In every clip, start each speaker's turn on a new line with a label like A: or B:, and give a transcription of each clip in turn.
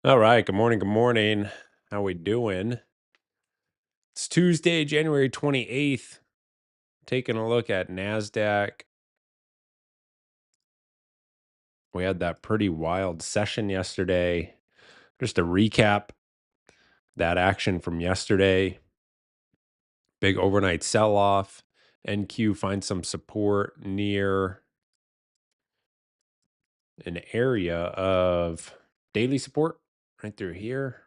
A: All right. Good morning. Good morning. How we doing? It's Tuesday, January 28th. Taking a look at NASDAQ. We had that pretty wild session yesterday. Just to recap that action from yesterday. Big overnight sell-off. NQ finds some support near an area of daily support right through here.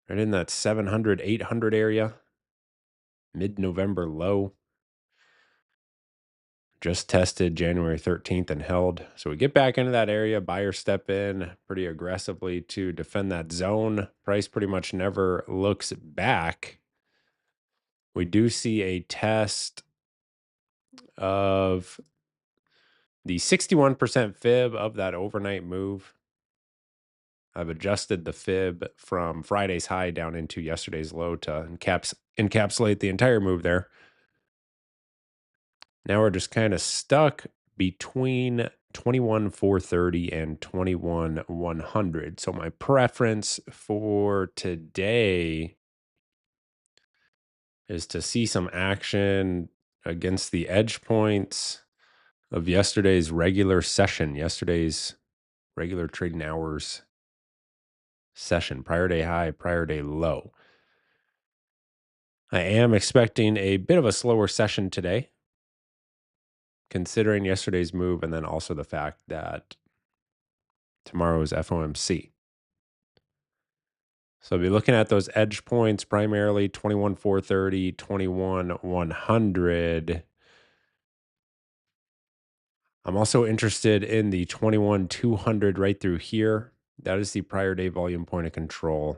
A: Right in that 700, 800 area. Mid-November low. Just tested January 13th and held. So we get back into that area, buyers step in pretty aggressively to defend that zone. Price pretty much never looks back. We do see a test of the 61% fib of that overnight move. I've adjusted the fib from Friday's high down into yesterday's low to encapsulate the entire move there. Now we're just kind of stuck between 21,430 and 21,100. So my preference for today is to see some action against the edge points of yesterday's regular session, yesterday's regular trading hours session, prior day high, prior day low. I am expecting a bit of a slower session today, considering yesterday's move and then also the fact that tomorrow's FOMC. So I'll be looking at those edge points primarily 21,430, 21,100. I'm also interested in the 21,200 right through here. That is the prior day volume point of control,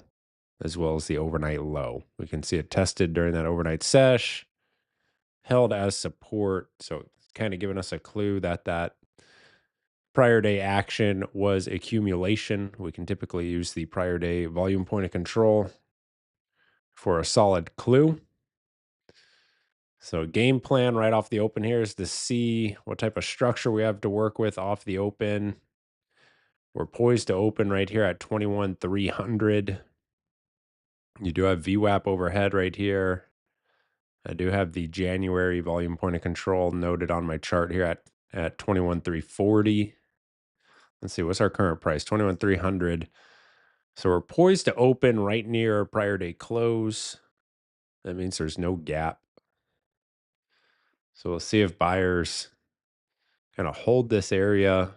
A: as well as the overnight low. We can see it tested during that overnight sesh, held as support. So it's kind of giving us a clue that that prior day action was accumulation. We can typically use the prior day volume point of control for a solid clue. So game plan right off the open here is to see what type of structure we have to work with off the open. We're poised to open right here at 21,300. You do have VWAP overhead right here. I do have the January volume point of control noted on my chart here at 21,340. Let's see, what's our current price? 21,300. So we're poised to open right near prior day close. That means there's no gap. So we'll see if buyers kind of hold this area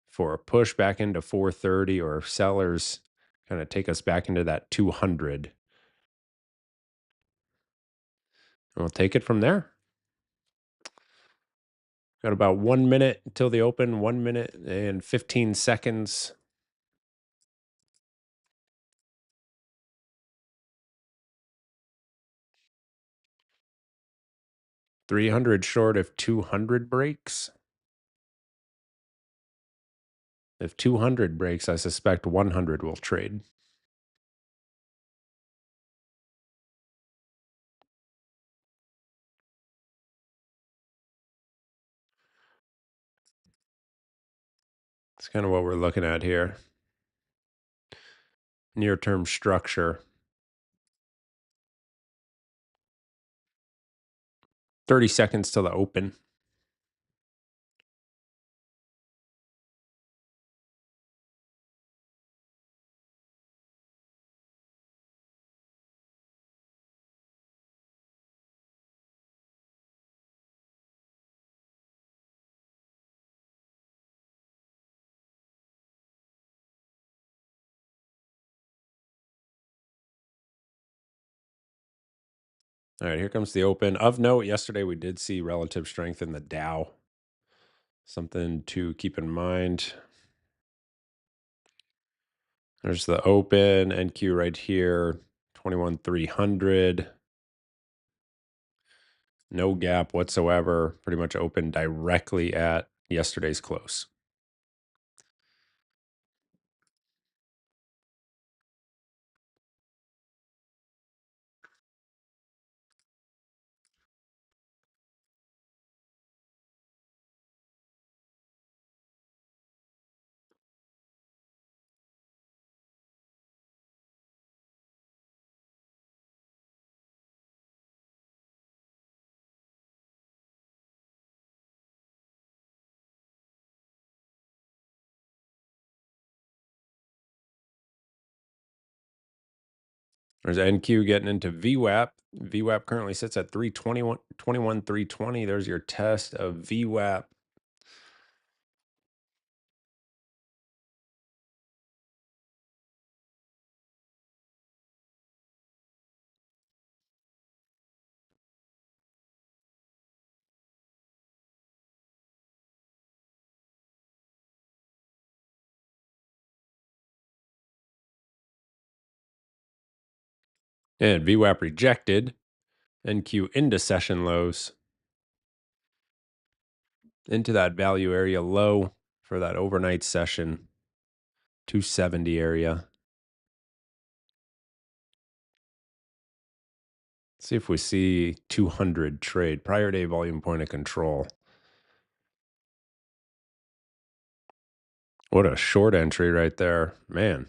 A: for a push back into 430 or if sellers kind of take us back into that 200. And we'll take it from there. Got about 1 minute until the open, 1 minute and 15 seconds. 300 short if 200 breaks. If 200 breaks, I suspect 100 will trade. That's kind of what we're looking at here. Near term structure. 30 seconds till the open. All right, here comes the open. Of note, yesterday we did see relative strength in the Dow. Something to keep in mind. There's the open NQ right here, 21,300. No gap whatsoever. Pretty much open directly at yesterday's close. There's NQ getting into VWAP. VWAP currently sits at 320, 320. There's your test of VWAP. And VWAP rejected. NQ into session lows. Into that value area low for that overnight session. 270 area. See if we see 200 trade. Prior day volume point of control. What a short entry right there. Man.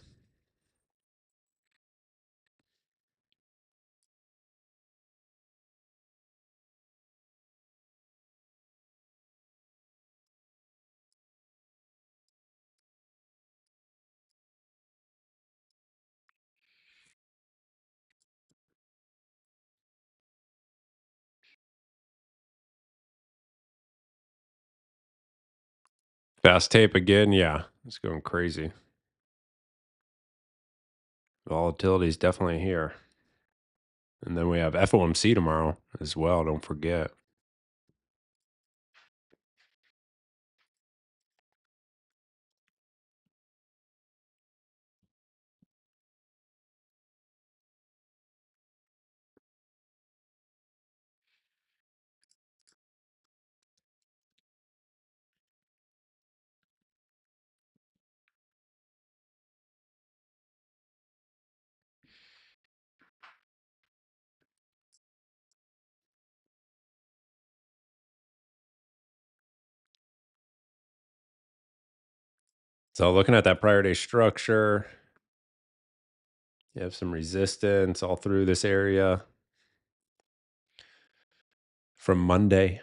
A: Fast tape again. Yeah, it's going crazy. Volatility is definitely here. And then we have FOMC tomorrow as well. Don't forget. So looking at that prior day structure, you have some resistance all through this area from Monday.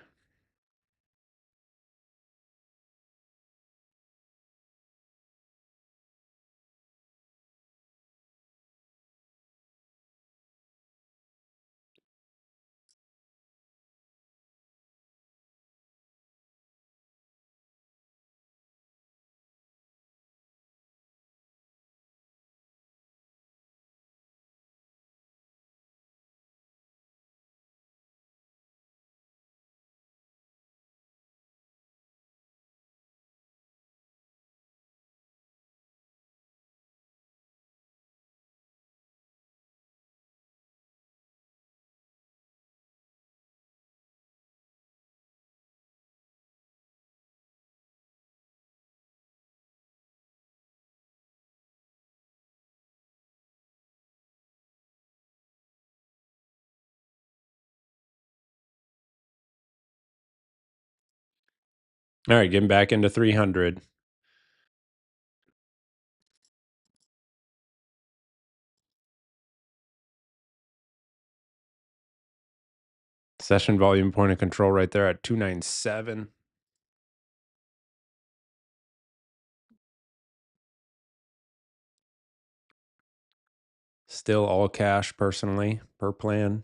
A: All right, getting back into 300. Session volume point of control right there at 297. Still all cash personally per plan.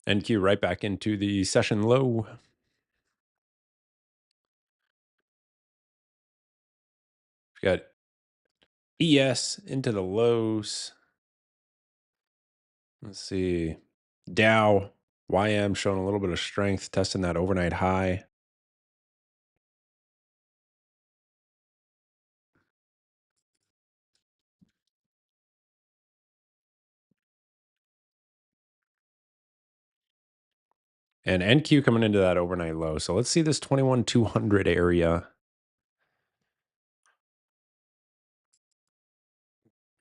A: NQ right back into the session low. We got ES into the lows. Let's see. Dow, YM showing a little bit of strength, testing that overnight high. And NQ coming into that overnight low. So let's see this 21,200 area.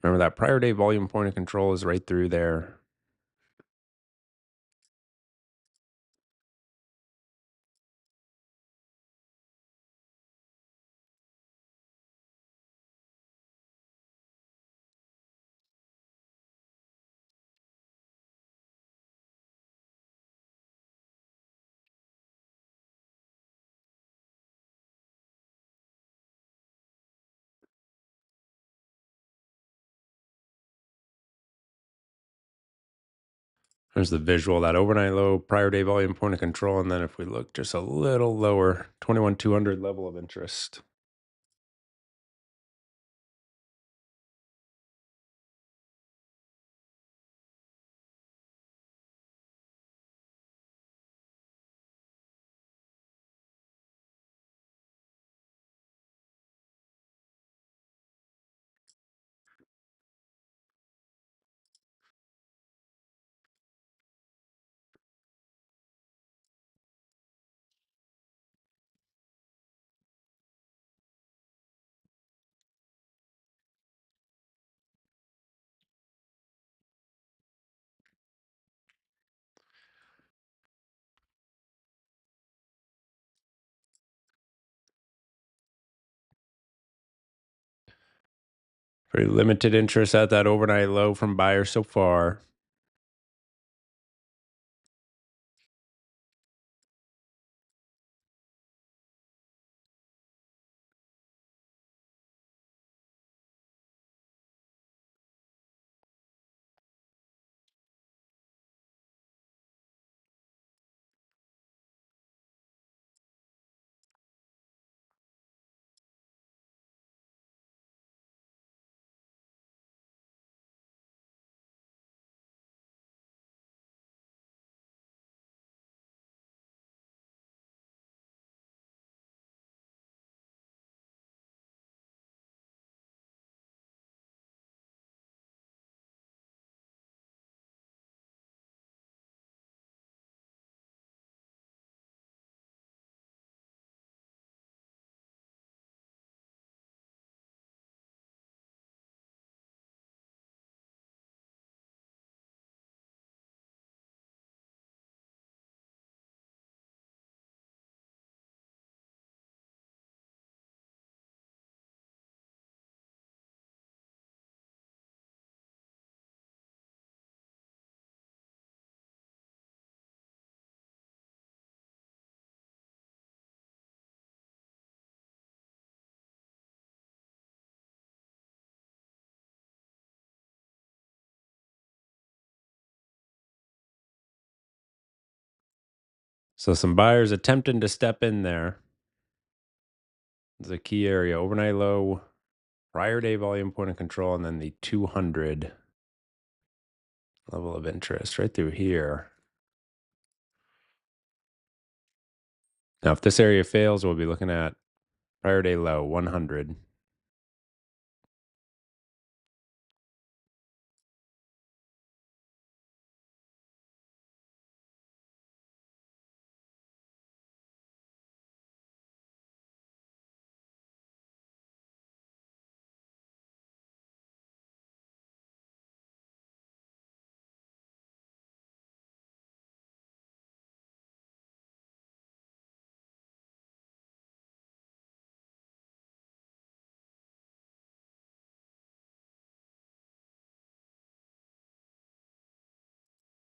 A: Remember that prior day volume point of control is right through there. There's the visual, that overnight low, prior day volume point of control. And then if we look just a little lower, 21,200 level of interest. Very limited interest at that overnight low from buyers so far. So some buyers attempting to step in there. It's a key area, overnight low, prior day volume point of control, and then the 200 level of interest right through here. Now, if this area fails, we'll be looking at prior day low, 100.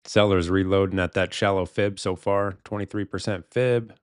A: Sellers reloading at that shallow fib so far, 23% fib.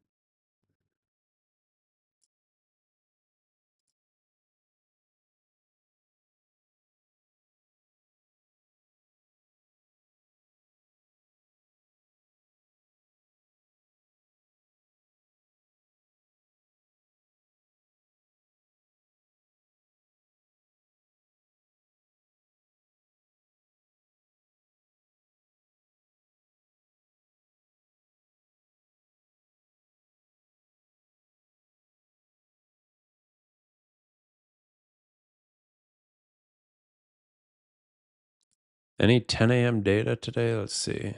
A: Any 10 a.m. data today? Let's see.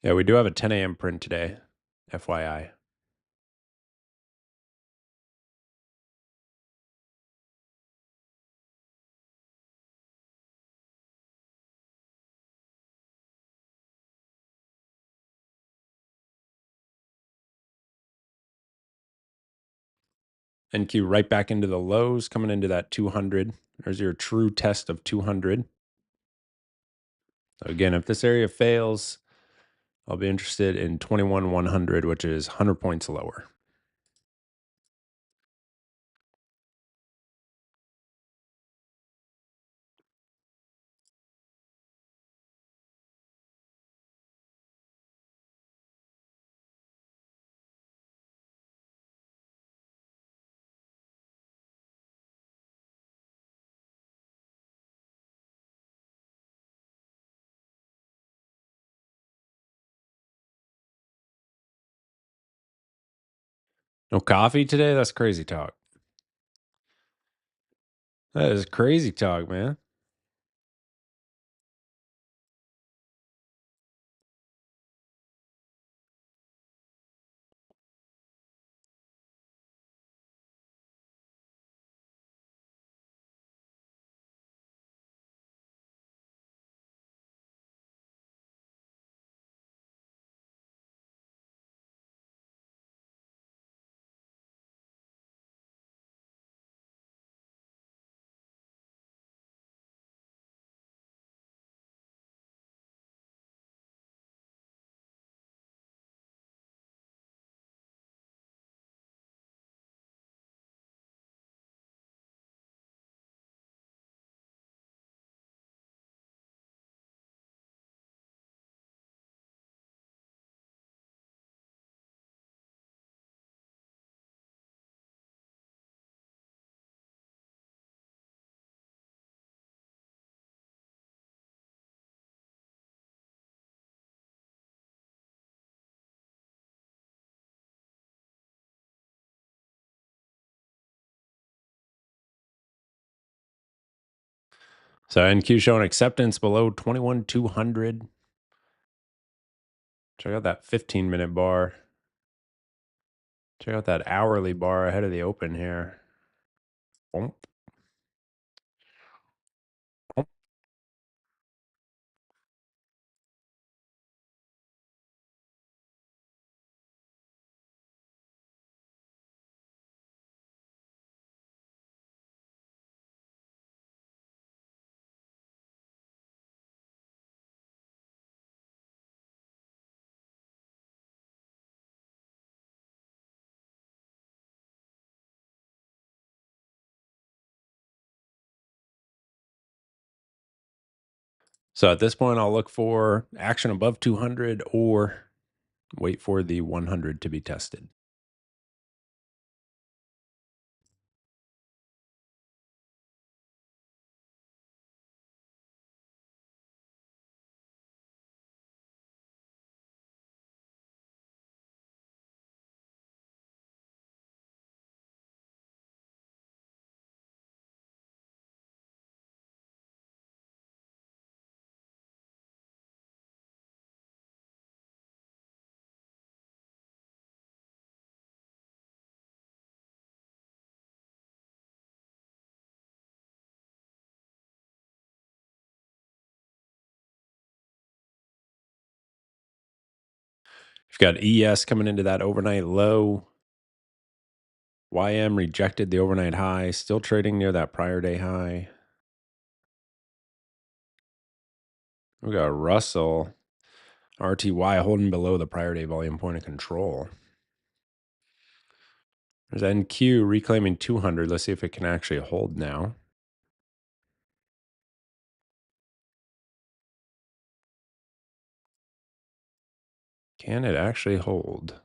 A: Yeah, we do have a 10 a.m. print today, FYI. NQ right back into the lows, coming into that 200. There's your true test of 200. Again, if this area fails, I'll be interested in 21,100, which is 100 points lower. No coffee today? That's crazy talk. That is crazy talk, man. So NQ showing acceptance below 21,200. Check out that 15-minute bar. Check out that hourly bar ahead of the open here. Boom. So at this point, I'll look for action above 200 or wait for the 100 to be tested. You've got ES coming into that overnight low. YM rejected the overnight high, still trading near that prior day high. We got Russell, RTY holding below the prior day volume point of control. There's NQ reclaiming 200. Let's see if it can actually hold now. Can it actually hold?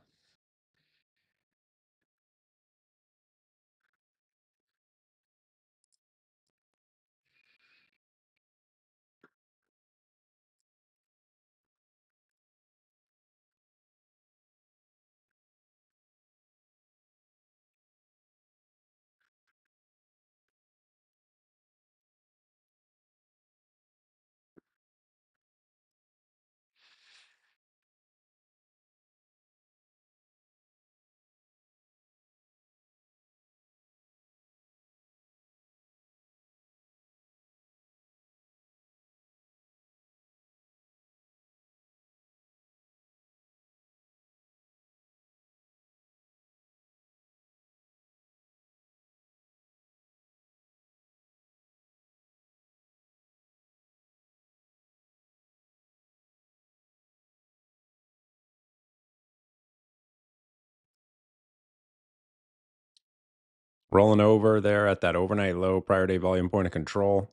A: Rolling over there at that overnight low, prior day volume point of control.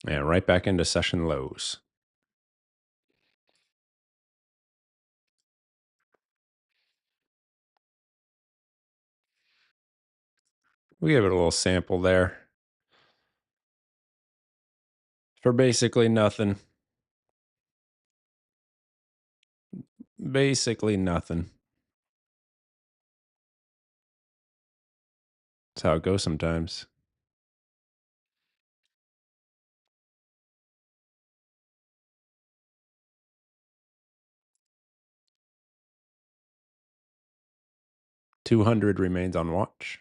A: And right back into session lows. We give it a little sample there for basically nothing. Basically nothing. That's how it goes sometimes. $200 remains on watch.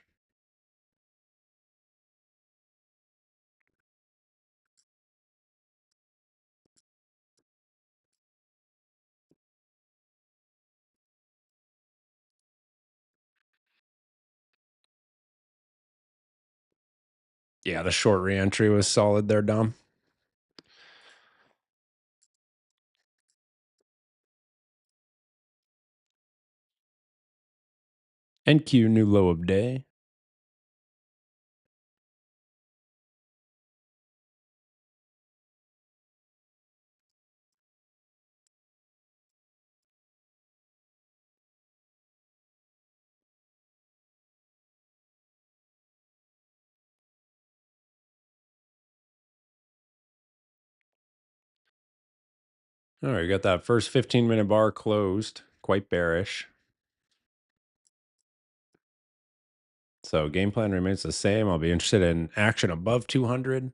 A: Yeah, the short reentry was solid there, Dom. NQ new low of day. All right, got that first 15-minute bar closed, quite bearish. So game plan remains the same. I'll be interested in action above 200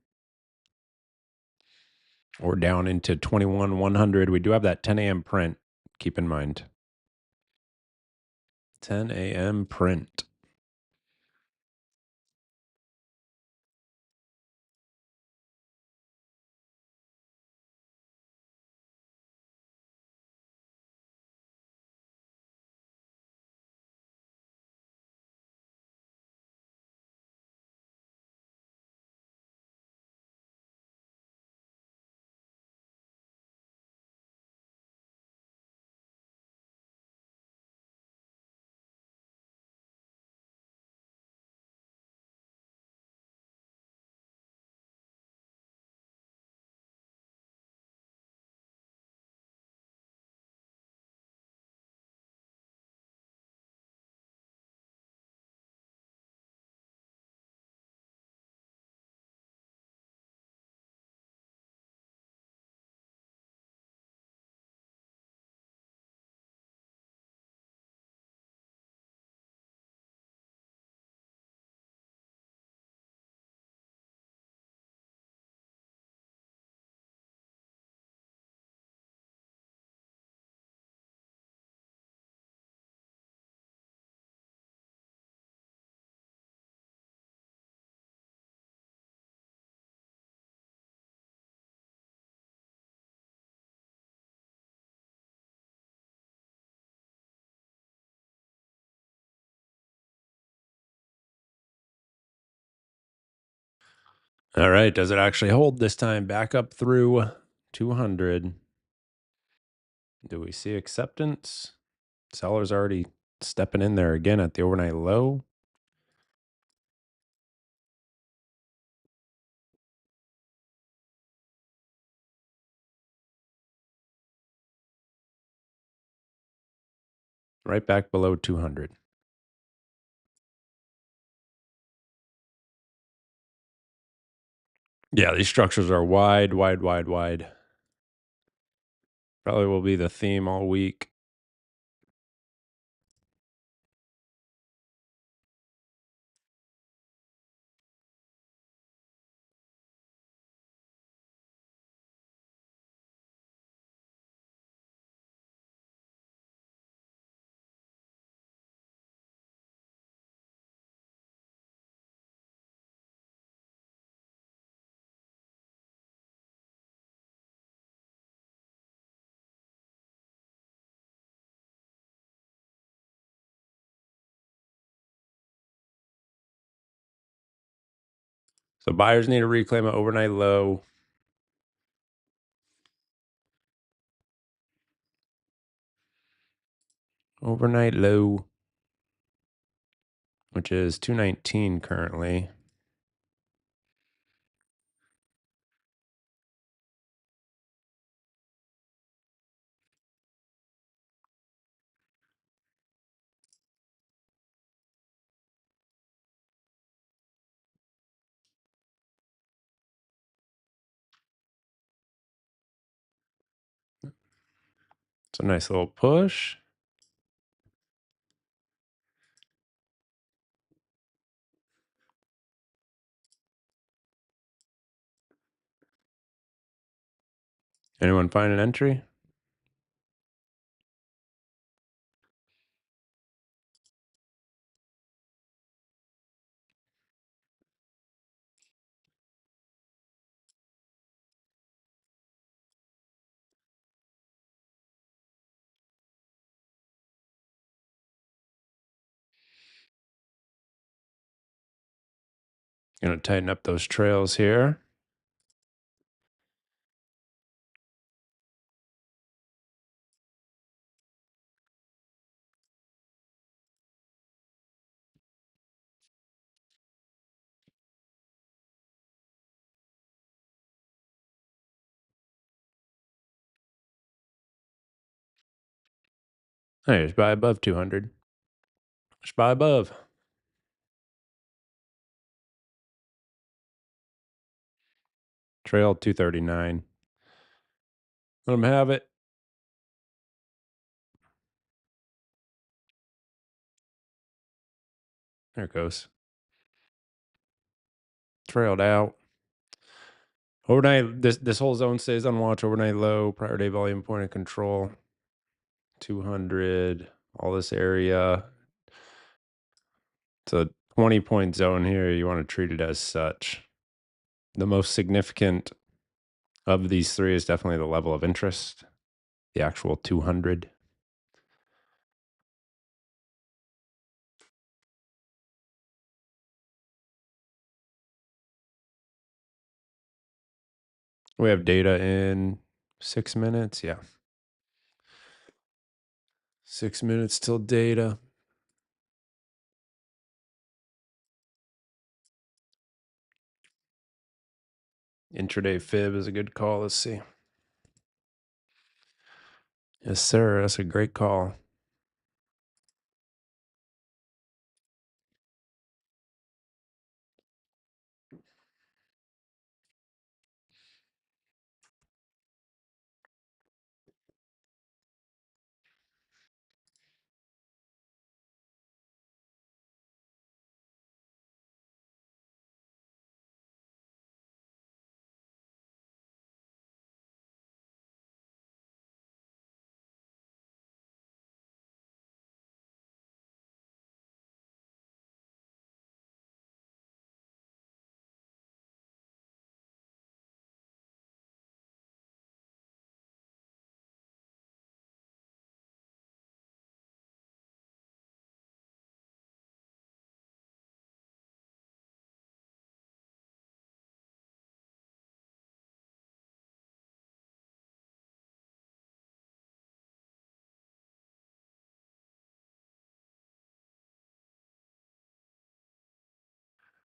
A: or down into 21,100. We do have that 10 a.m. print. Keep in mind. 10 a.m. print. All right. Does it actually hold this time? Back up through 200. Do we see acceptance? Sellers already stepping in there again at the overnight low. Right back below 200. Yeah, these structures are wide, wide, wide, wide. Probably will be the theme all week. So buyers need to reclaim an overnight low. Overnight low, which is 219 currently. It's a nice little push. Anyone find an entry? Gonna tighten up those trails here. Hey, just buy above 200. Just buy above. Trail 239. Let them have it. There it goes. Trailed out. Overnight, this whole zone stays on watch. Overnight low, prior day volume point of control. 200. All this area. It's a 20-point zone here. You want to treat it as such. The most significant of these three is definitely the level of interest, the actual 200. We have data in 6 minutes. Yeah. 6 minutes till data. Intraday fib is a good call. Let's see. Yes, sir. That's a great call.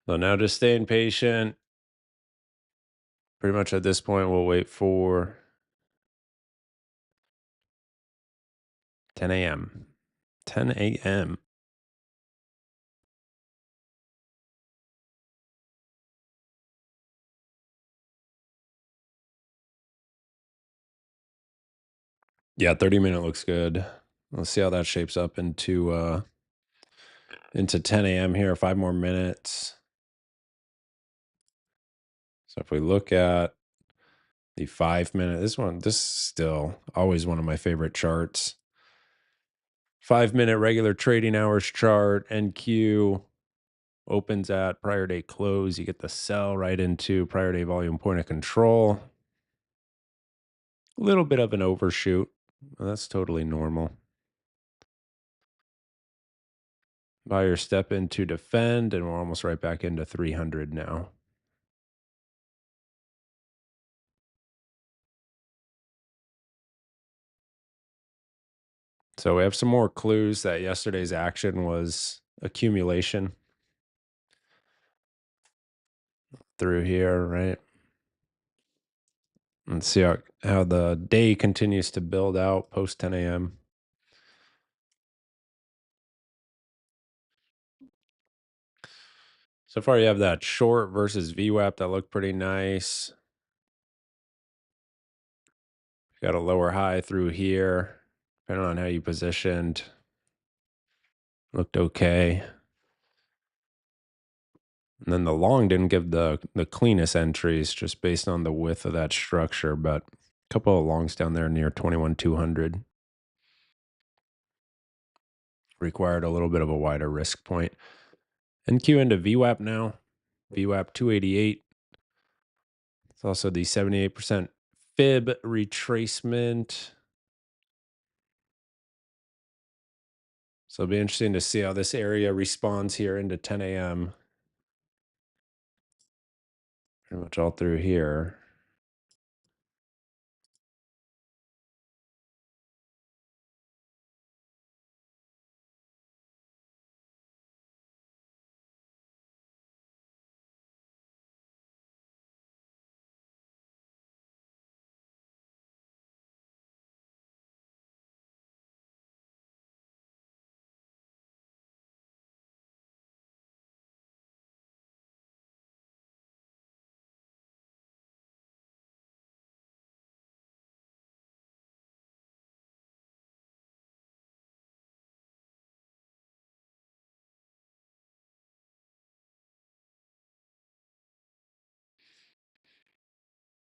A: So now just staying patient. Pretty much at this point, we'll wait for 10 a.m. 10 a.m. Yeah, 30-minute looks good. Let's see how that shapes up into 10 a.m. here. 5 more minutes. So if we look at the 5-minute, this is still always one of my favorite charts. 5-minute regular trading hours chart, NQ opens at prior day close. You get the sell right into prior day volume point of control. A little bit of an overshoot. That's totally normal. Buyer step in to defend, and we're almost right back into 300 now. So we have some more clues that yesterday's action was accumulation through here, right? Let's see how the day continues to build out post 10 a.m. So far, you have that short versus VWAP that looked pretty nice. Got a lower high through here, depending on how you positioned. Looked okay. And then the long didn't give the cleanest entries just based on the width of that structure, but a couple of longs down there near 21,200 required a little bit of a wider risk point. NQ into VWAP now. VWAP 288. It's also the 78% fib retracement. So it'll be interesting to see how this area responds here into 10 a.m. Pretty much all through here.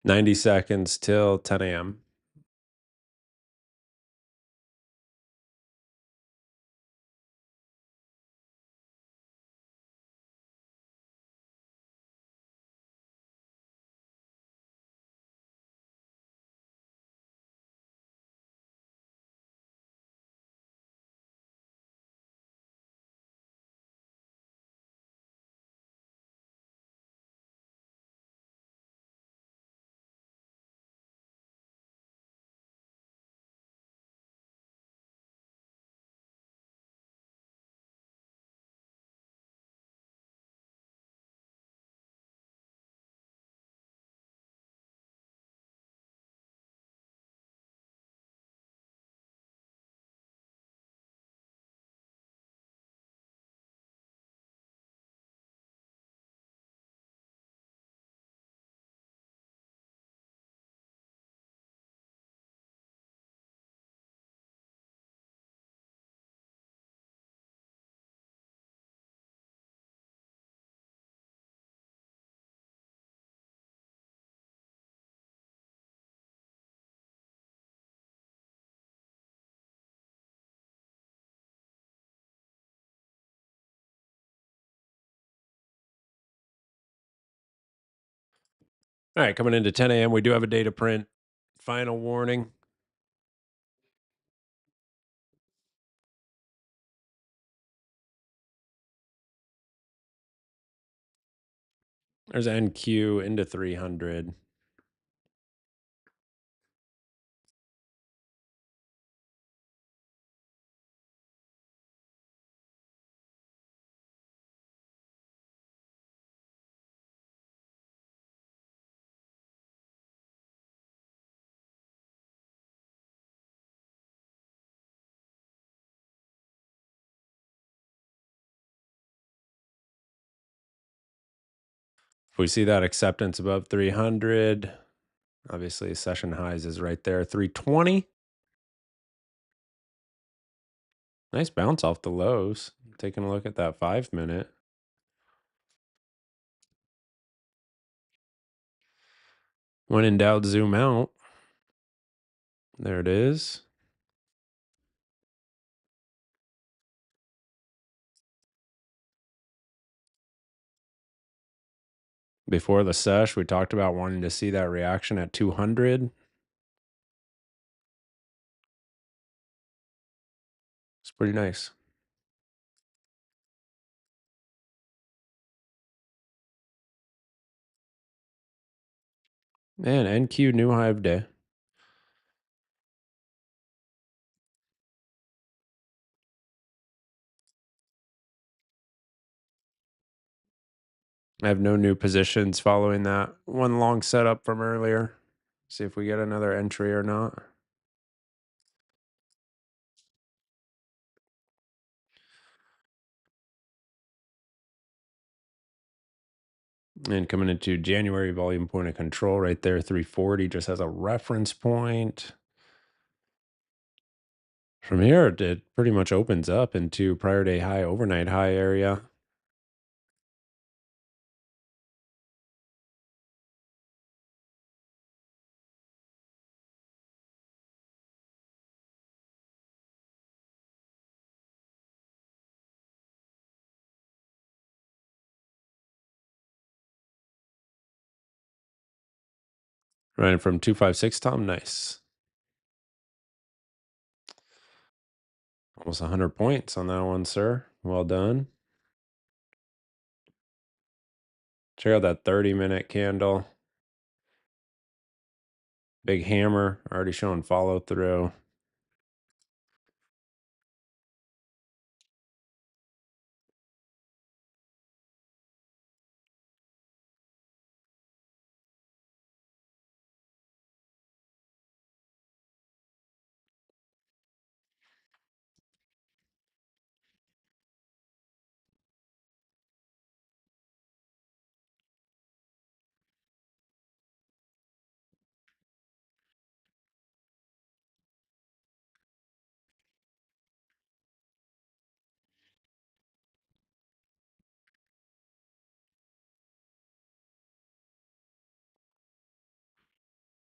A: Ninety seconds till 10 a.m. All right, coming into 10 a.m., we do have a data print. Final warning. There's NQ into 300. If we see that acceptance above 300, obviously session highs is right there, 320. Nice bounce off the lows. Taking a look at that 5-minute. When in doubt, zoom out. There it is. Before the sesh, we talked about wanting to see that reaction at 200. It's pretty nice. And NQ new high of day. I have no new positions following that one long setup from earlier. See if we get another entry or not. And coming into January, volume point of control right there, 340 just as a reference point. From here, it pretty much opens up into prior day high, overnight high area. Running from 256, Tom. Nice. Almost 100 points on that one, sir. Well done. Check out that 30-minute candle. Big hammer already showing follow through.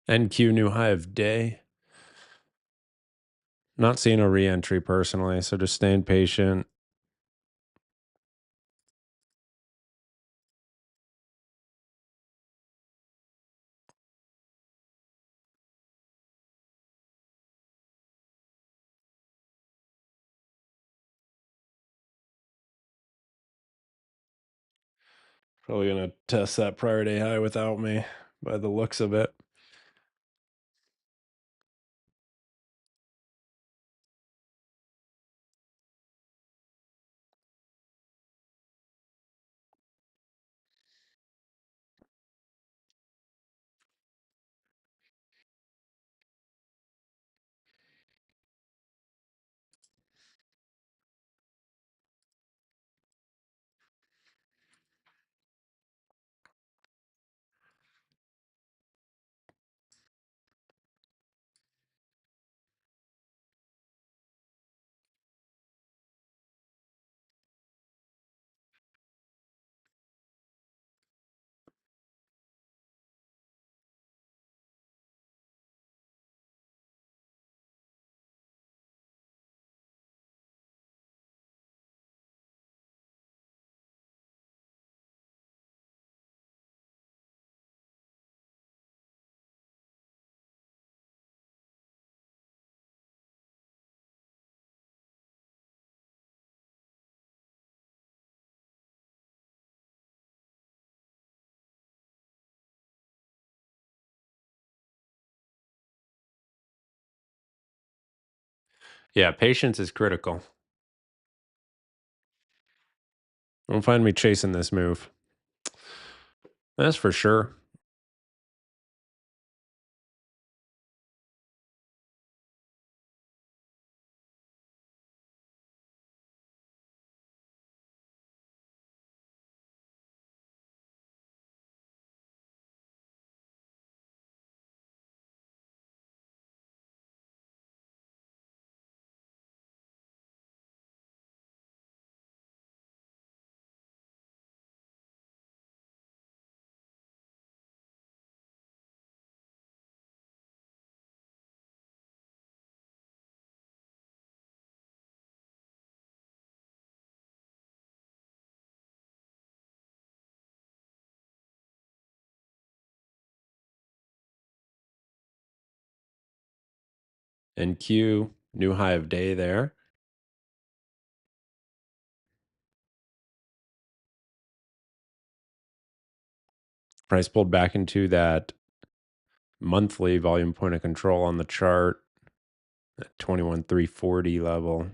A: NQ new high of day. Not seeing a re-entry personally, so just staying patient. Probably gonna test that prior day high without me by the looks of it. Yeah, patience is critical. Don't find me chasing this move. That's for sure. NQ new high of day there. Price pulled back into that monthly volume point of control on the chart at 21,340 level.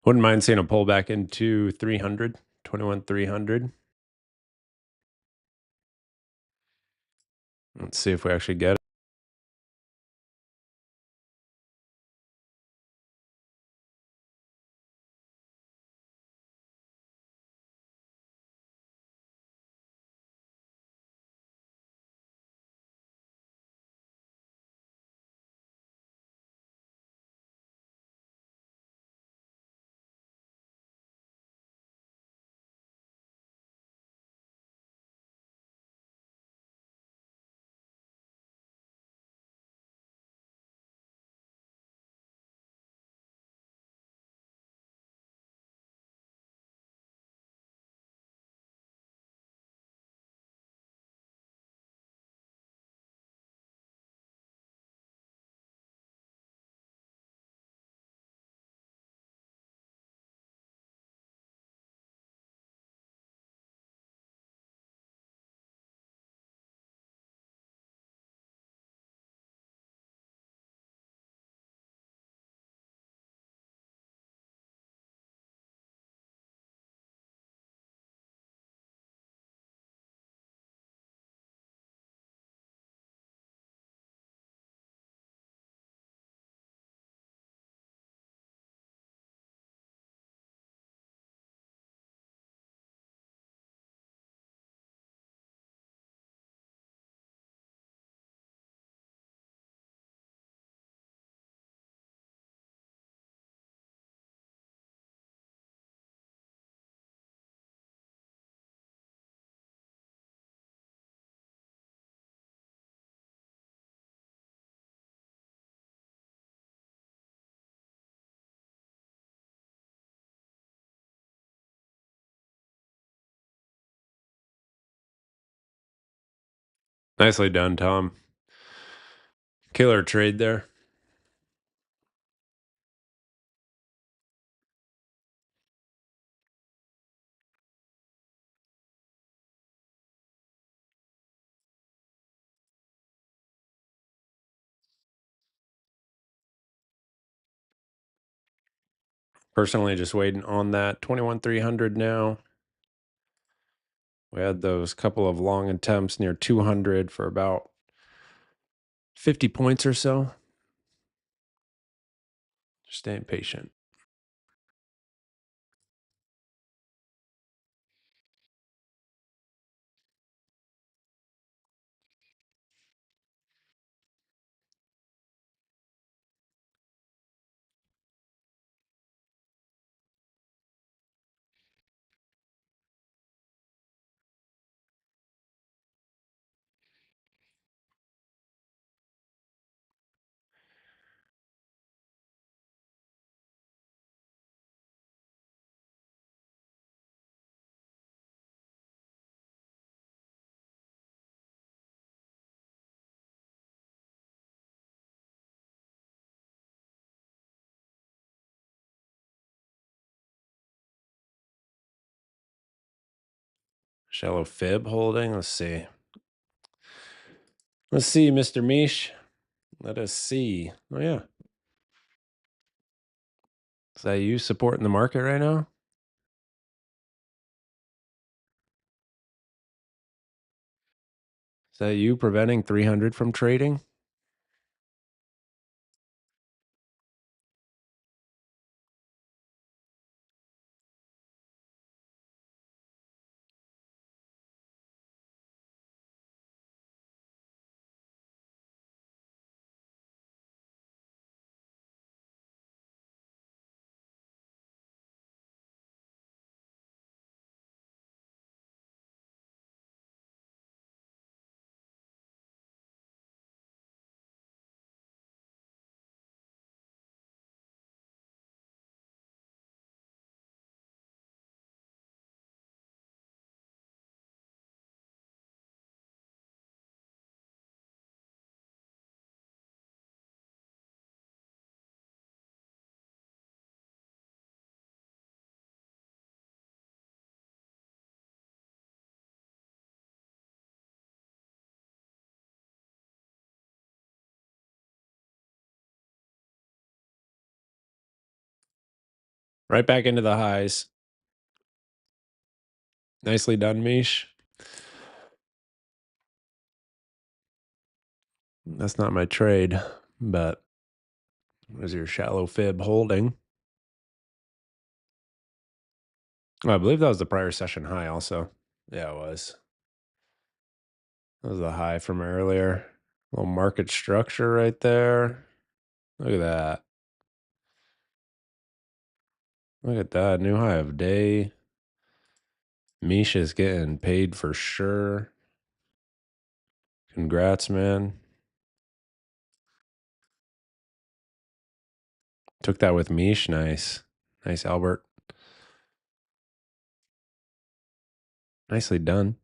A: Wouldn't mind seeing a pullback into 300, 21,300. Let's see if we actually get it. Nicely done, Tom. Killer trade there. Personally, just waiting on that 21,300 now. We had those couple of long attempts near 200 for about 50 points or so. Just staying patient. Shallow fib holding. Let's see. Let's see, Mr. Mish. Let us see. Oh, yeah. Is that you supporting the market right now? Is that you preventing 300 from trading? Right back into the highs. Nicely done, Mish. That's not my trade, but was your shallow fib holding? Oh, I believe that was the prior session high also. Yeah, it was. That was the high from earlier. Little market structure right there. Look at that. Look at that. New high of day. Misha's getting paid for sure. Congrats, man. Took that with Mish. Nice. Nice, Albert. Nicely done.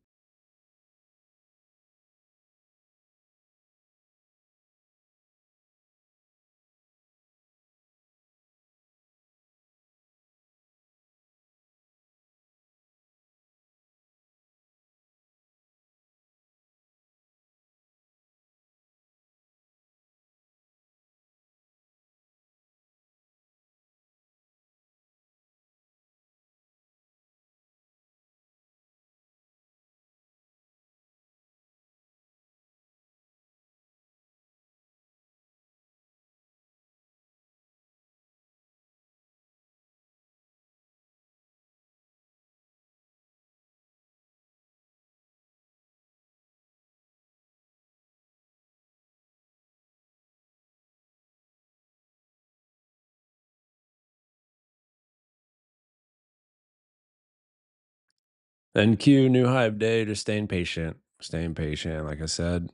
A: NQ, new high of day. Just staying patient. Staying patient, like I said.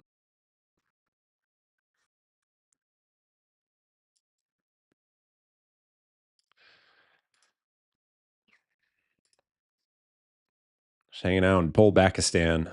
A: Just hanging out in Polbakistan.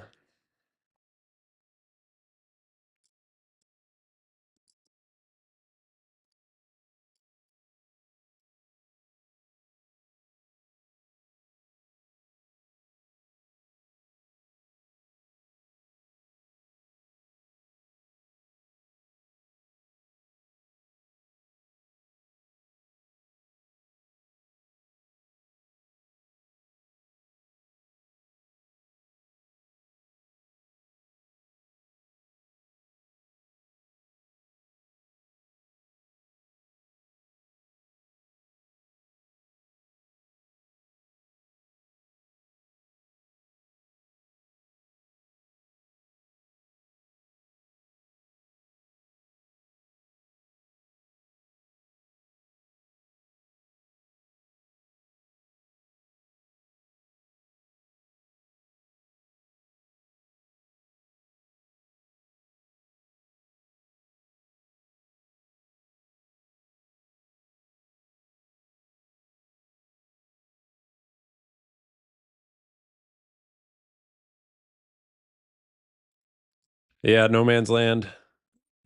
A: Yeah, no man's land.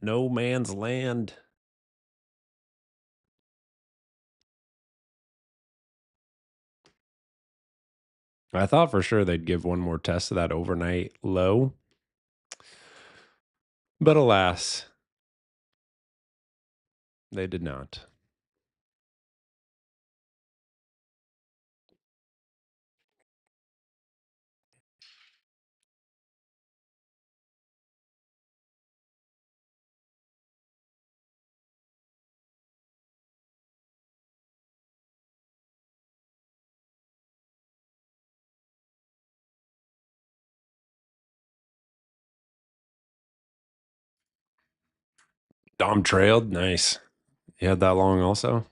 A: No man's land. I thought for sure they'd give one more test of that overnight low. But alas, they did not. Dom trailed. Nice. You had that long also?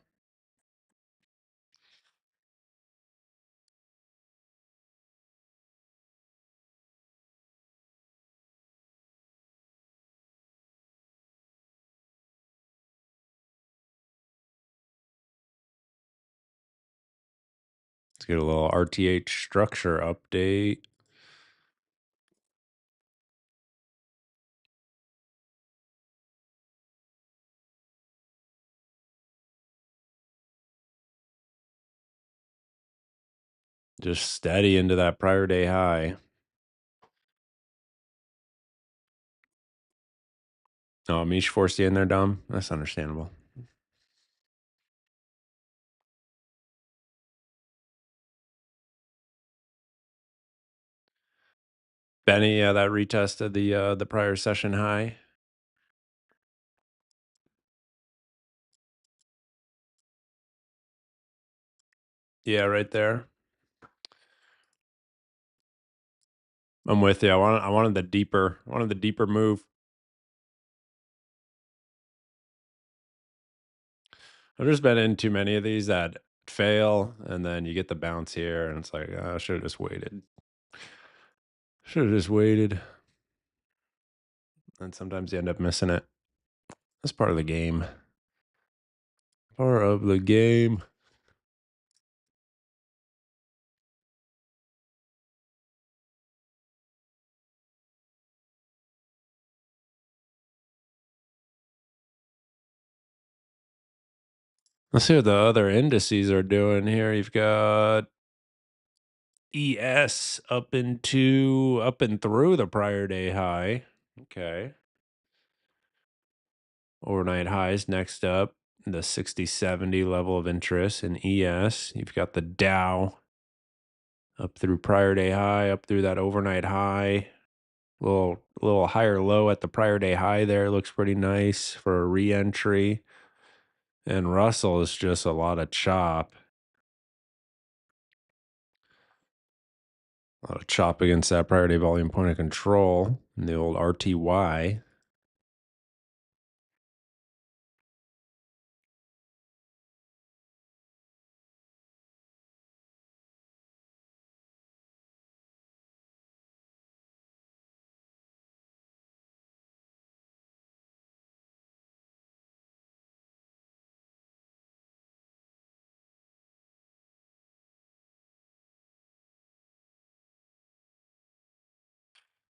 A: Let's get a little RTH structure update. Just steady into that prior day high. Oh, Mish forced you in there, Dom. That's understandable. Benny, yeah, that retested the prior session high. Yeah, right there. I'm with you. I wanted the deeper move. I've just been in too many of these that fail, and then you get the bounce here, and it's like, I should have just waited. Should have just waited. And sometimes you end up missing it. That's part of the game. Part of the game. Let's see what the other indices are doing here. You've got ES up and through the prior day high. Okay. Overnight highs next up. The 60-70 level of interest in ES. You've got the Dow up through prior day high, up through that overnight high. Little higher low at the prior day high there. Looks pretty nice for a re-entry. And Russell is just a lot of chop. A lot of chop against that prior day volume point of control in the old RTY.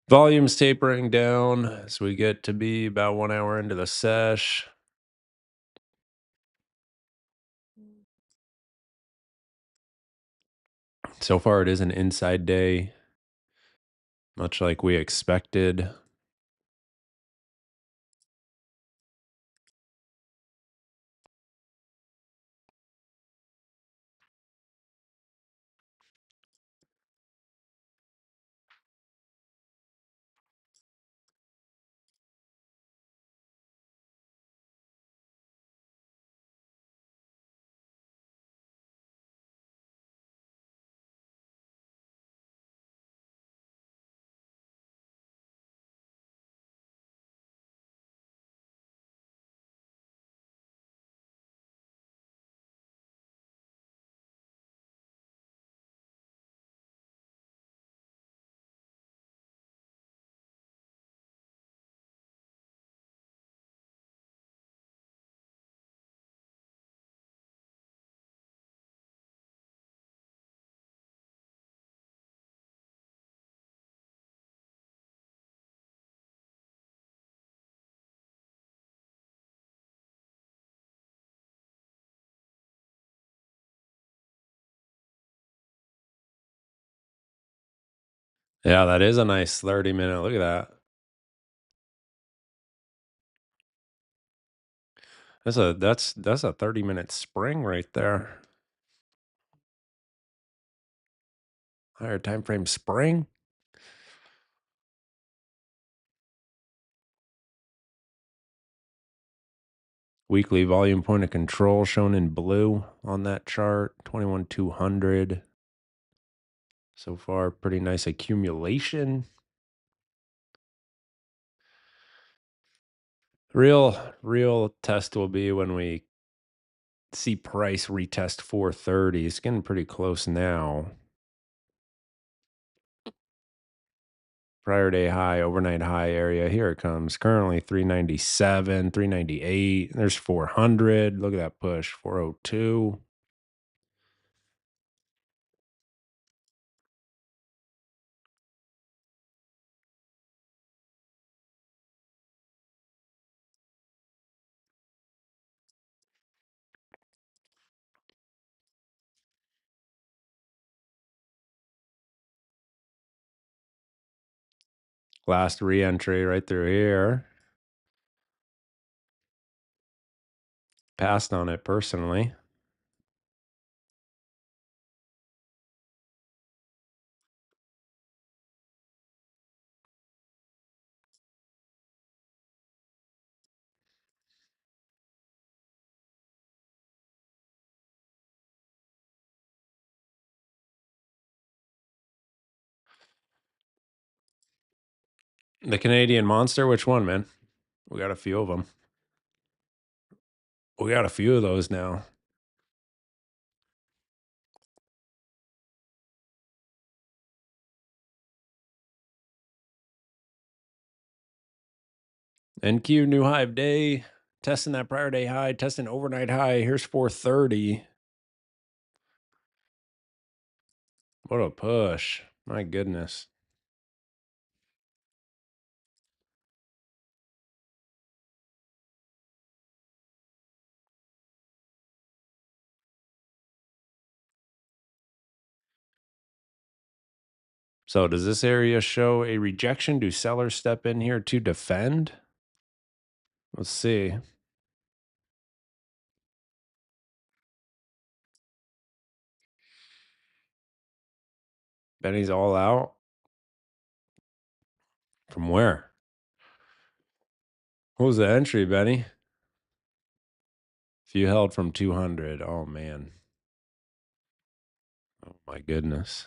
A: Volume's tapering down as we get to be about 1 hour into the sesh. So far, it is an inside day, much like we expected. Yeah, that is a nice 30-minute. Look at that. That's a 30-minute spring right there. Higher time frame spring. Weekly volume point of control shown in blue on that chart, 21,200. So far, pretty nice accumulation. Real test will be when we see price retest 430. It's getting pretty close now. Prior day high, overnight high area. Here it comes. Currently 397, 398. There's 400. Look at that push. 402. Last re-entry right through here. Passed on it personally. The Canadian Monster, which one, man? We got a few of them. We got a few of those now. NQ new high of day. Testing that prior day high, testing overnight high. Here's 430. What a push. My goodness. So does this area show a rejection? Do sellers step in here to defend? Let's see. Benny's all out. From where? What was the entry, Benny? If you held from 200, oh man. Oh my goodness.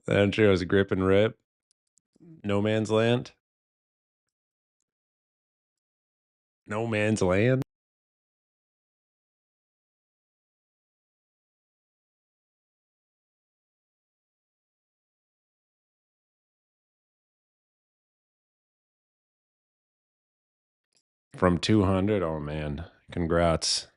A: The entry was grip and rip. No man's land. No man's land. From 200. Oh man. Congrats.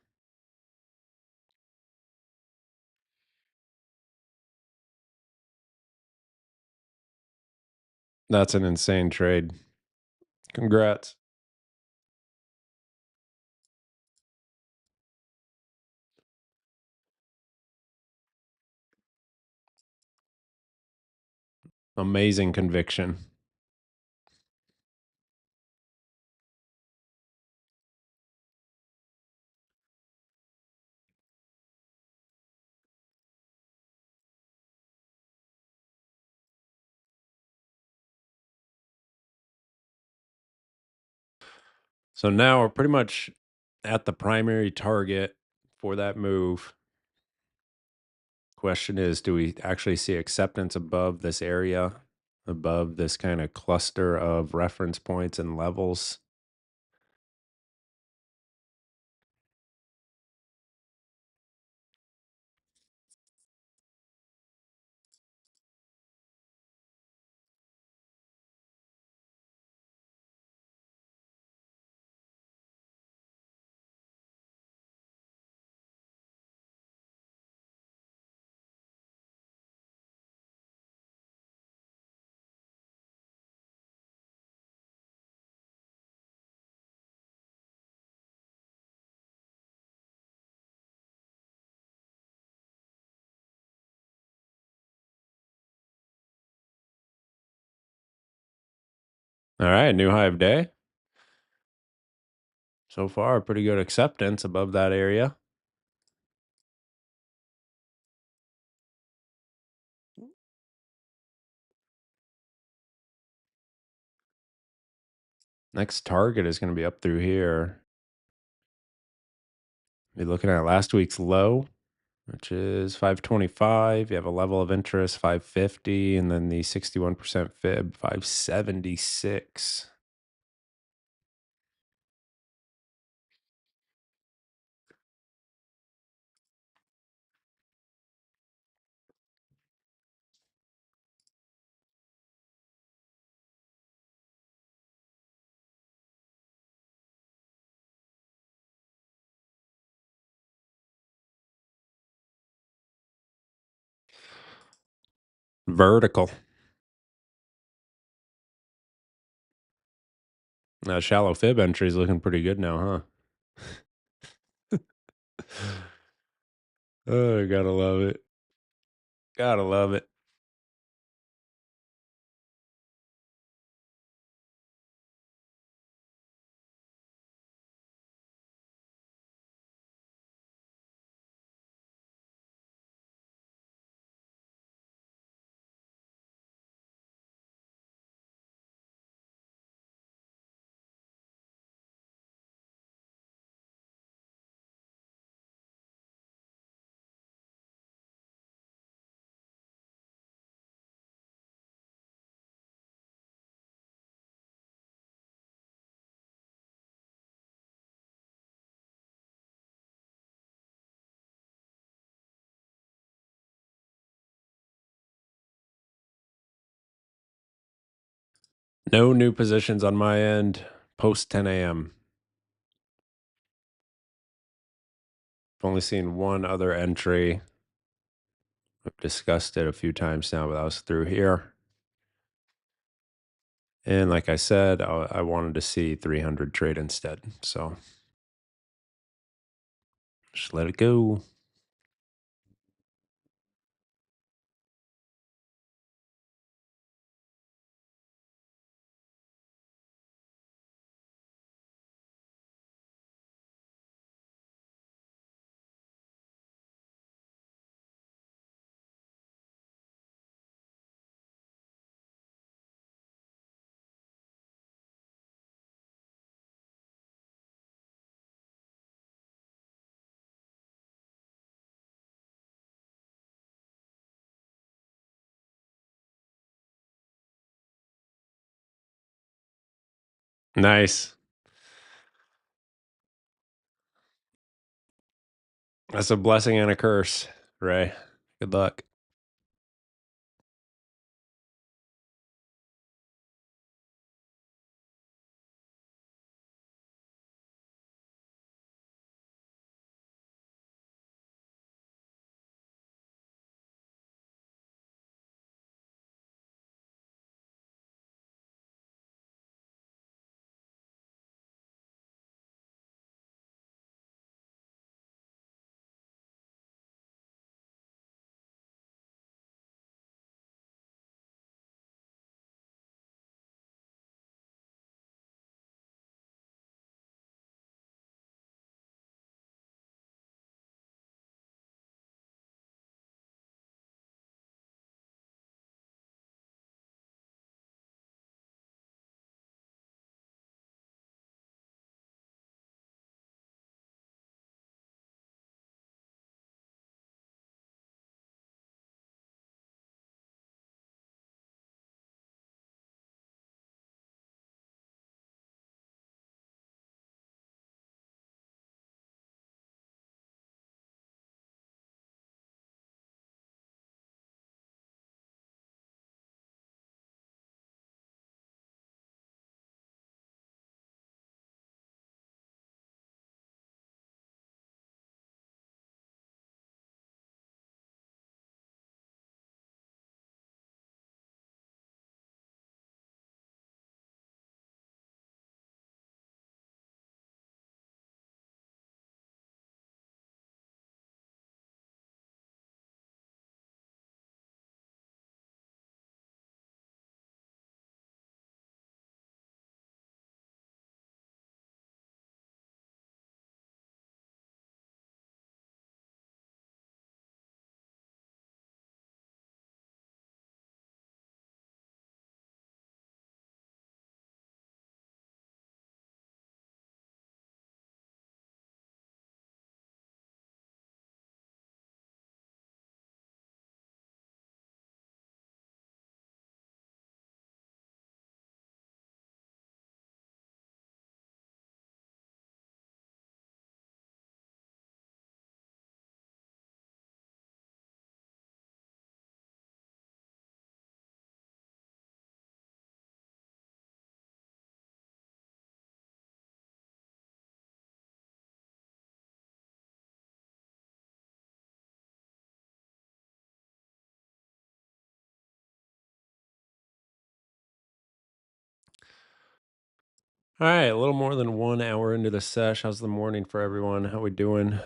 A: That's an insane trade. Congrats. Amazing conviction. So now we're pretty much at the primary target for that move. Question is, do we actually see acceptance above this area, above this kind of cluster of reference points and levels? All right, new high of day. So far, pretty good acceptance above that area. Next target is going to be up through here. Be looking at last week's low, which is 525. You have a level of interest 550, and then the 61% fib 576. Vertical. Shallow fib entry is looking pretty good now, huh? Oh, gotta love it. Gotta love it. No new positions on my end post 10 a.m. I've only seen one other entry. I've discussed it a few times now, but that was through here. And like I said, I wanted to see 300 trade instead. So just let it go. Nice. That's a blessing and a curse, Ray. Good luck. All right, a little more than 1 hour into the sesh. How's the morning for everyone? How we doing?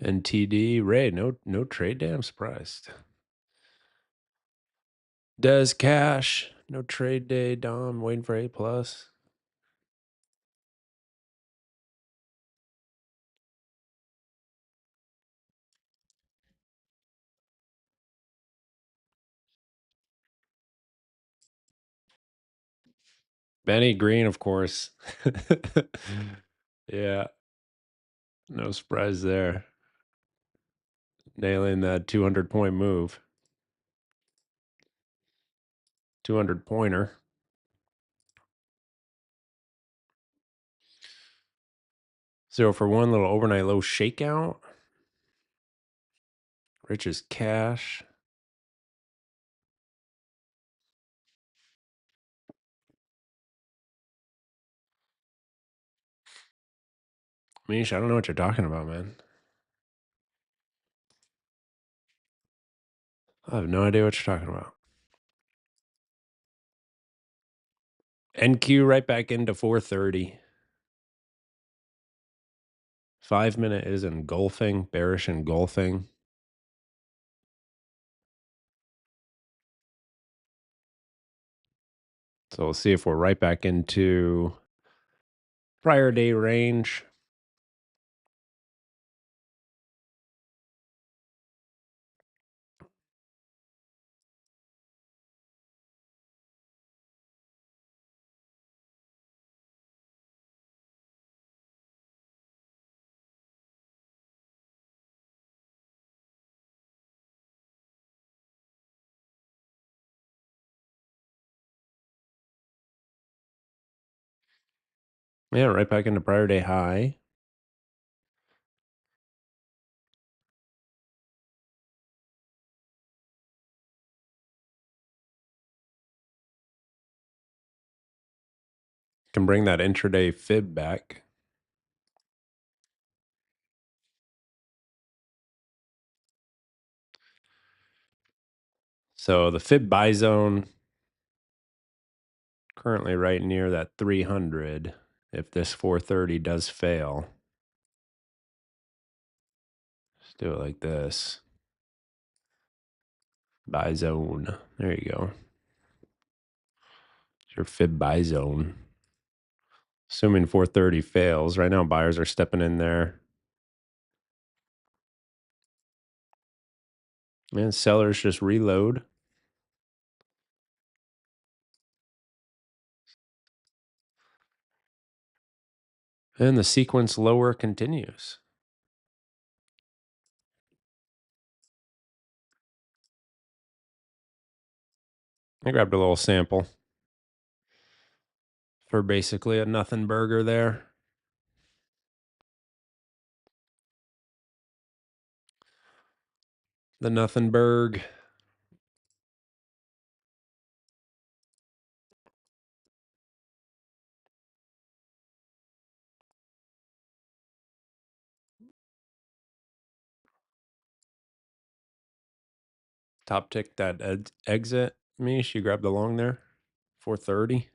A: And TD Ray, no trade day. I'm surprised. Does cash No trade day, Dom. Waiting for A plus. Benny Green, of course. Yeah, no surprise there. Nailing that 200-point move. 200-pointer. So for one little overnight low shakeout. Rich's cash. Mish, I don't know what you're talking about, man. I have no idea what you're talking about. NQ right back into 430. 5-minute is engulfing, bearish engulfing. So we'll see if we're right back into prior day range. Yeah, right back into prior day high. Can bring that intraday fib back. So the fib buy zone currently right near that 300 if this 430 does fail. Let's do it like this. Buy zone. There you go. It's your fib buy zone. Assuming 430 fails. Right now, buyers are stepping in there. And sellers just reload. And the sequence lower continues. I grabbed a little sample for basically a nothing burger there. The nothing burg. Top tick that exit. Mish, you grabbed along there. 430.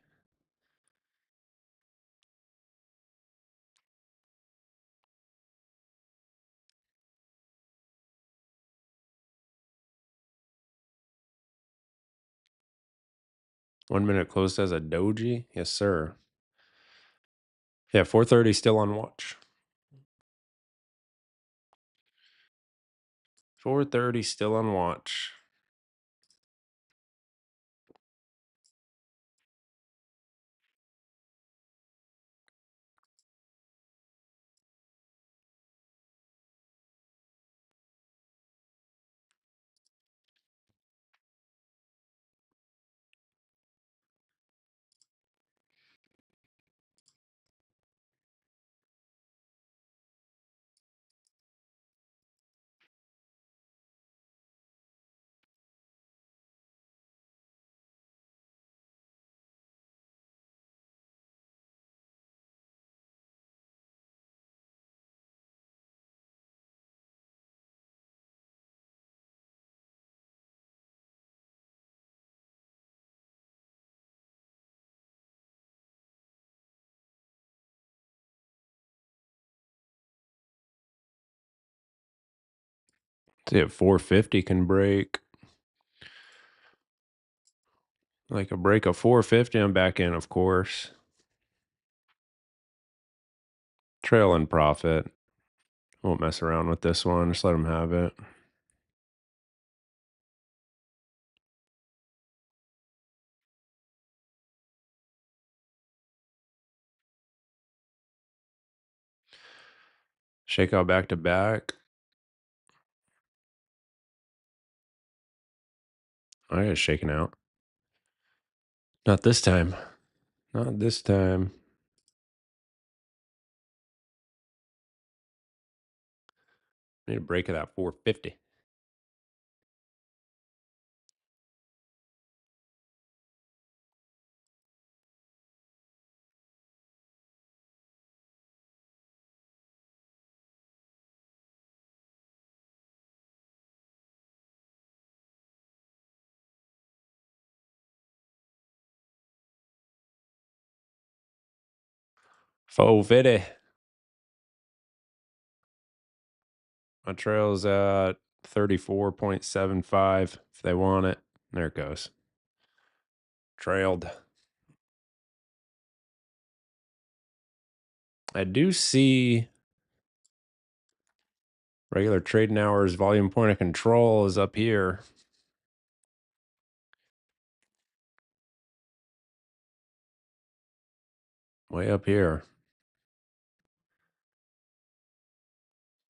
A: One minute closed as a doji. Yes, sir. Yeah, 430 still on watch. 430 still on watch. See if 450 can break. Like a break of 450, I'm back in, of course. Trail and profit. Won't mess around with this one. Just let them have it. Shake out back to back. I got shaken out. Not this time. Not this time. Need a break of that 450. Four fifty. My trail's at 34.75 if they want it. There it goes. Trailed. I do see regular trading hours volume point of control is up here. Way up here.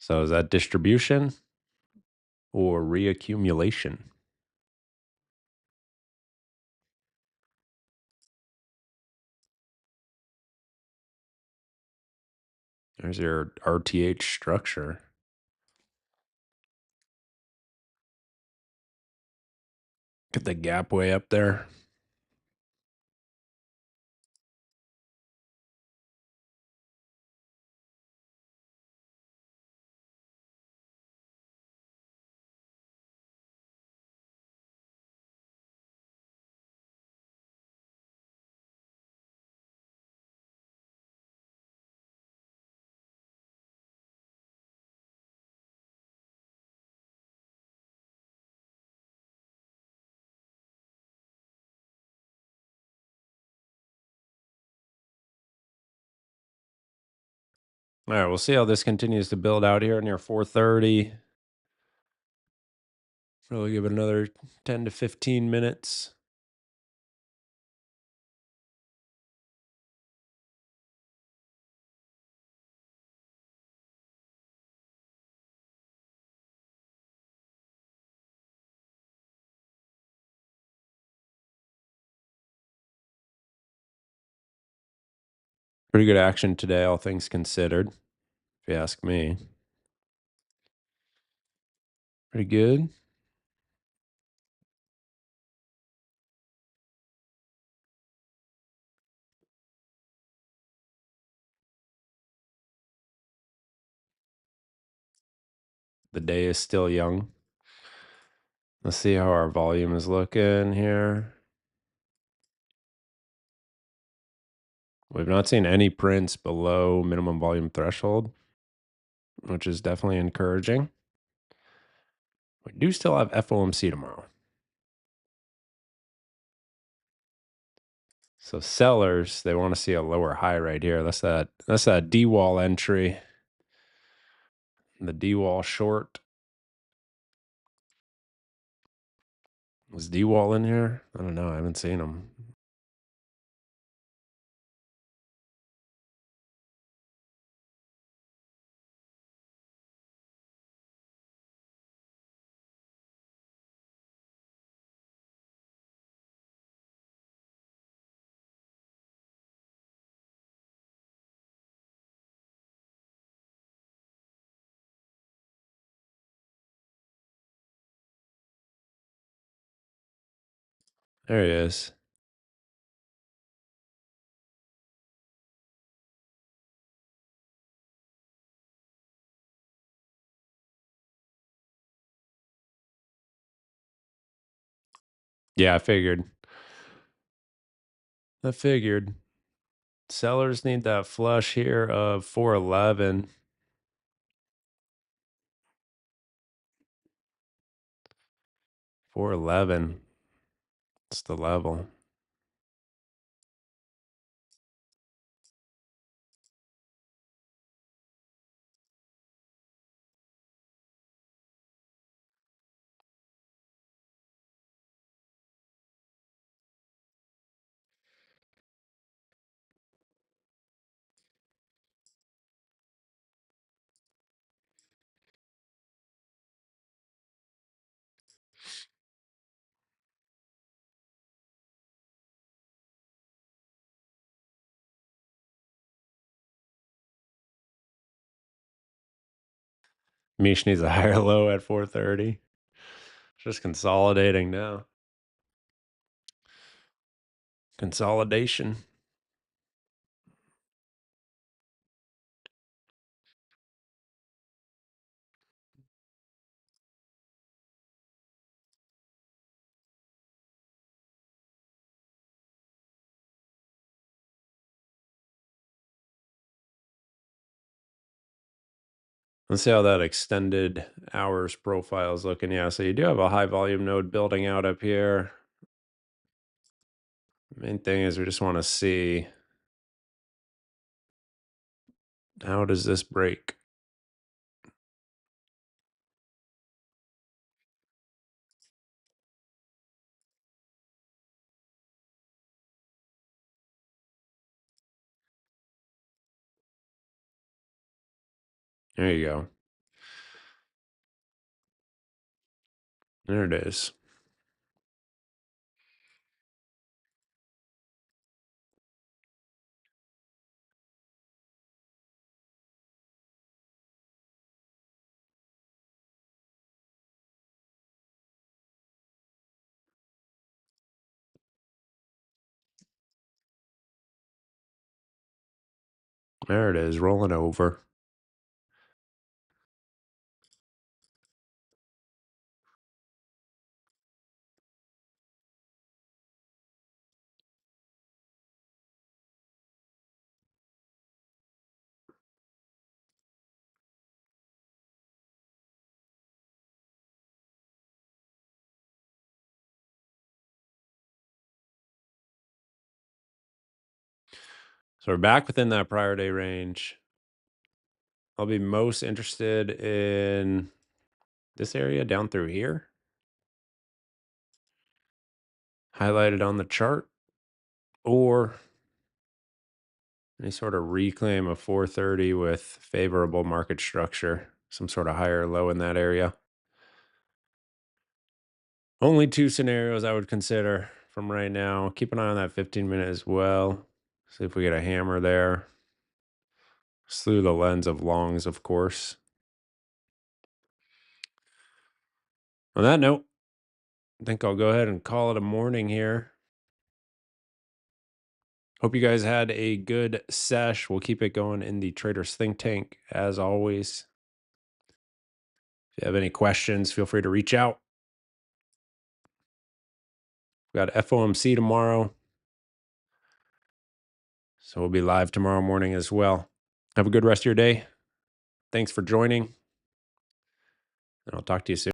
A: So is that distribution or reaccumulation? There's your RTH structure. Get the gap way up there. All right, we'll see how this continues to build out here near 430. Probably give it another 10 to 15 minutes. Pretty good action today, all things considered, if you ask me. Pretty good. The day is still young. Let's see how our volume is looking here. We've not seen any prints below minimum volume threshold, which is definitely encouraging. We do still have FOMC tomorrow. So sellers, they want to see a lower high right here. That's that D wall entry. The D wall short. Was D wall in here? I don't know. I haven't seen him. There he is. Yeah, I figured. Sellers need that flush here of 411. 411. It's the level. Mish needs a higher low at 430. Just consolidating now. Consolidation. Let's see how that extended hours profile is looking. Yeah, so you do have a high volume node building out up here. Main thing is we just want to see, how does this break? There you go. There it is. There it is, rolling over. So we're back within that prior day range. I'll be most interested in this area down through here, highlighted on the chart, or any sort of reclaim of 430 with favorable market structure, some sort of higher low in that area. Only two scenarios I would consider from right now. Keep an eye on that 15-minute as well. See if we get a hammer there. Through the lens of longs, of course. On that note, I think I'll go ahead and call it a morning here. Hope you guys had a good sesh. We'll keep it going in the Traders Think Tank as always. If you have any questions, feel free to reach out. We got FOMC tomorrow, so we'll be live tomorrow morning as well. Have a good rest of your day. Thanks for joining, and I'll talk to you soon.